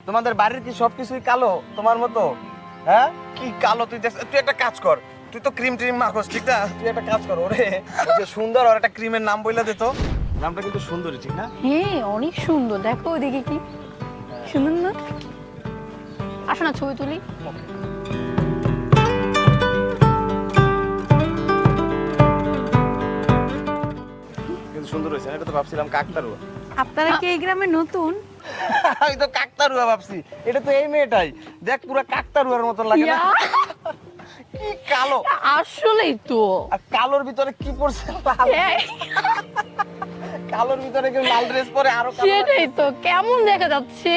তোমাদের বাড়ির কি সবকিছুই কালো তোমার মতো? হ্যাঁ, কি কালো? তুই একটা কাজ কর, তুই তো ক্রিম ট্রিম মাখোস, ঠিক না? তুই একটা কাজ কর, ওরে যে সুন্দর, ওর একটা ক্রিমের নাম বইলা দে তো। নামটা কিন্তু সুন্দরী, ঠিক না? হ্যাঁ অনেক সুন্দর, দেখো ওদিকে কি সুন্দর না? আসো না ছবি তুলি। কিন্তু সুন্দর হয়েছে, এটা তো ভাবছিলাম কাকতারুয়া। আপনারা কি এই গ্রামে নতুন? আমি তো কাকতারুয়া ভাবছি, এটা তো এই মেয়েটাই, দেখ পুরো কাকতারুয়ার মতো লাগে না? ইয়া, কি কালো! আসলেই তো। আর কালোর ভিতরে কি পড়ছে? লাল। হ্যাঁ, কালোর ভিতরে কেউ লাল ড্রেস পরে আরো কালো লাগে। সেটাই তো, কেমন দেখা যাচ্ছে।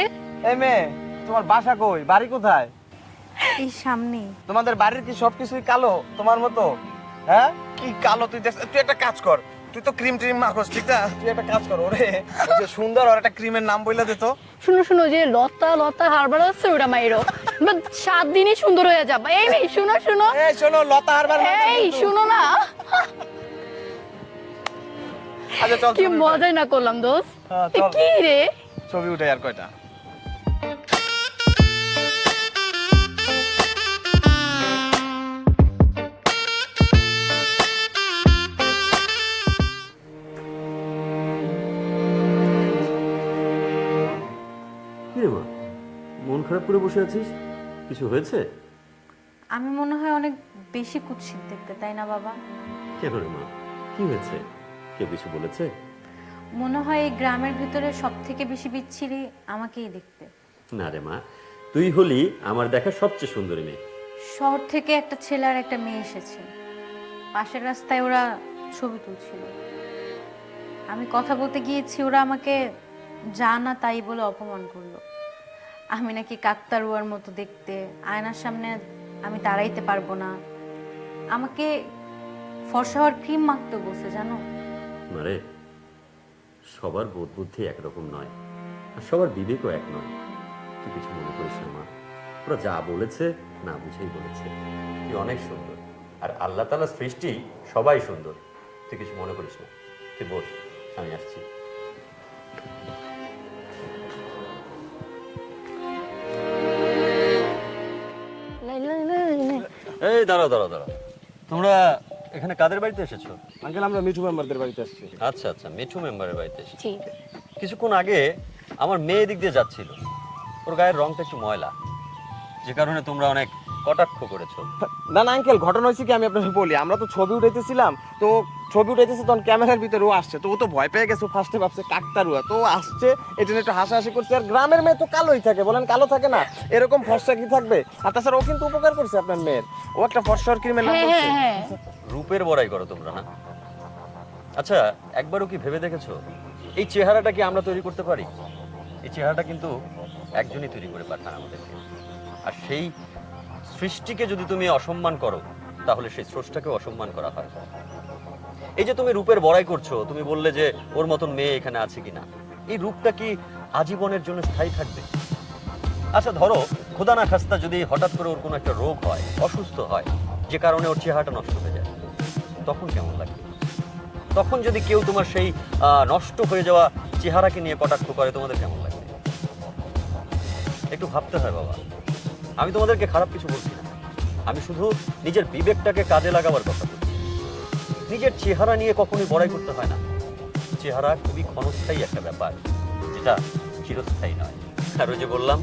এই মেয়ে, তোমার বাসা কই, বাড়ি কোথায়? এই সামনে। তোমাদের বাড়ির কি সবকিছুই কালো তোমার মতো? হ্যাঁ, কি কালো? তুই একটা কাজ কর, তুই তো ক্রিম ট্রিম মাখোস, ঠিক না? তুই একটা কাজ কর, ওরে যে সুন্দর, ওর একটা ক্রিমের নাম বইলা দে তো। শুনো শুনো, যে লতা লতা হারবার আছে ওটা মাইরো, 7 দিনই সুন্দর হয়ে যাবে। এই মেয়ে শুনো শুনো, এই শোনো, লতা হারবার না এই কিন্তু। শুনো না, আচ্ছা চল, কি ছবি উঠাই। মজাই না করলাম দোস্ত। হ্যাঁ, এ চল। কি রে? ছবি উঠে আর কয়টা। কি রে মা, মন খারাপ করে বসে আছিস? কিছু হয়েছে? আমি মনে হয় অনেক বেশি কুৎসিত দেখতে, তাই না বাবা? কেন রে মা, কি হয়েছে? কেউ কিছু বলেছে? মনে হয় এই গ্রামের ভিতরে সব থেকে বেশি বিচ্ছিরি আমাকেই দেখতে। না রে মা, তুই হলি আমার দেখা সবচেয়ে সুন্দরী মেয়ে। শহর থেকে একটা ছেলে আর একটা মেয়ে এসেছে, পাশের রাস্তায় ওরা ছবি তুলছিল। আমি কথা বলতে গিয়েছি, ওরা আমাকে যা না তাই বলে অপমান করলো। আমি নাকি কাকতারুয়ার মতো দেখতে, আয়নার সামনে আমি দাঁড়াইতে পারবো না, আমাকে ফর্সা হওয়ার ক্রিম মাখতে বলছে, জানো? মারে, সবার বোধ বুদ্ধি একরকম নয়, আর সবার বিবেকও এক নয়। তুই কিছু মনে করিস না মা, ওরা যা বলেছে না বুঝেই বলেছে। তুই অনেক সুন্দর, আর আল্লাহ তাআলার সৃষ্টি সবাই সুন্দর। তুই কিছু মনে করিস না, তুই বস, আমি আসছি। এই দাঁড়াও দাঁড়াও দাঁড়াও, তোমরা এখানে কাদের বাড়িতে এসেছো? আঙ্কেল, আমরা মিঠু মেম্বারদের বাড়িতে আসছি। আচ্ছা আচ্ছা, মিঠু মেম্বারের বাড়িতে এসেছো। জি। কিছুক্ষণ আগে আমার মেয়ে দিক দিয়ে যাচ্ছিল, ওর গায়ের রংটা একটু ময়লা, যে কারণে তোমরা অনেক কটাক্ষ করেছো। না না আঙ্কেল, ঘটনা হয়েছে কি, আমি আপনাকে বলি। আমরা তো ছবি উঠাইতেছিলাম, তো ছবি উঠাইতেছে তখন ক্যামেরার ভিতরে ও আসছে, তো ও তো ভয় পেয়ে গেছে, ফার্স্টে ভাবছে কাকতারুয়া, তো ও আসছে, এটা নিয়ে একটু হাসাহাসি করছে। আর গ্রামের মেয়ে তো কালোই থাকে, বলেন কালো থাকে না? এরকম ফর্সা কি থাকবে? আর তাছাড়া ও কিন্তু উপকার করছে আপনার মেয়ের, ও একটা ফর্সার ক্রিমের নাম হ্যাঁ বলছে। হ্যাঁ হ্যাঁ, রূপের বড়াই করো তোমরা, না? আচ্ছা, একবারও কি ভেবে দেখেছো এই চেহারাটা কি আমরা তৈরি করতে পারি? এই চেহারাটা কিন্তু একজনই তৈরি করে পাঠান আমাদেরকে। আর সেই সৃষ্টিকে যদি তুমি অসম্মান করো, তাহলে সেই স্রষ্টাকে অসম্মান করা হয়। এই যে তুমি রূপের বড়াই করছো, তুমি বললে যে ওর মতন মেয়ে এখানে আছে কিনা, এই রূপটা কি আজীবনের জন্য স্থায়ী থাকবে? আচ্ছা ধরো, খোদা না খাস্তা যদি হঠাৎ করে ওর কোনো একটা রোগ হয়, অসুস্থ হয়, যে কারণে ওর চেহারাটা নষ্ট হয়ে যায়, তখন কেমন লাগবে? তখন যদি কেউ তোমার সেই নষ্ট হয়ে যাওয়া চেহারাকে নিয়ে কটাক্ষ করে, তোমাদের কেমন লাগবে? একটু ভাবতে হয় বাবা। আমি তোমাদেরকে খারাপ কিছু বলছি না, আমি শুধু নিজের বিবেকটাকে কাজে লাগাবার কথা বলছি। নিজের চেহারা নিয়ে কখনোই বড়াই করতে হয় না। চেহারা খুবই ক্ষণস্থায়ী একটা ব্যাপার, যেটা চিরস্থায়ী নয়। আর ওই যে বললাম,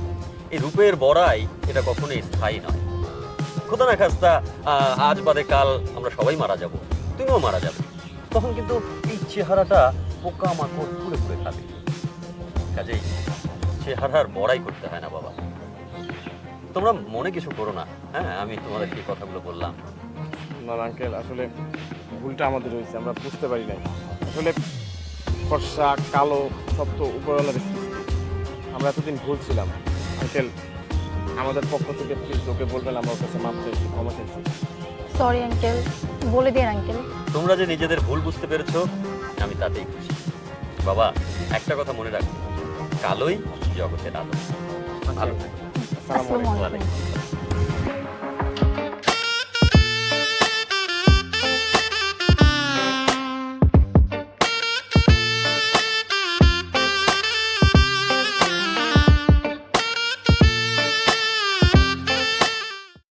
এই রূপের বড়াই এটা কখনোই স্থায়ী নয়। খোদা না খাস্তা আজ বাদে কাল আমরা সবাই মারা যাব, তুমিও মারা যাবে, তখন কিন্তু এই চেহারাটা পোকা মাকড় পুড়ে পুড়ে খাবে। কাজেই চেহারার বড়াই করতে হয় না বাবা। তোমরা মনে কিছু করো না, হ্যাঁ, আমি তোমাদেরকে এই কথাগুলো বললাম। না আঙ্কেল, আসলে ভুলটা আমাদের হয়েছে, আমরা বুঝতে পারি নাই। আসলে ফর্সা কালো সব তো উপরওয়ালার সৃষ্টি, আমরা এতদিন ভুল ছিলাম। আঙ্কেল, আমাদের পক্ষ থেকে প্লিজ ওকে বলবেন আমরা ওর কাছে মাপ চাইছি, ক্ষমা চাইছি। সরি আঙ্কেল, বলে দিন আঙ্কেল। তোমরা যে নিজেদের ভুল বুঝতে পেরেছো, আমি তাতেই খুশি। বাবা, একটা কথা মনে রাখো, কালোই জগতের আলো। ভালো থেকো। আসসালামু আলাইকুম। আসসালামু আলাইকুম।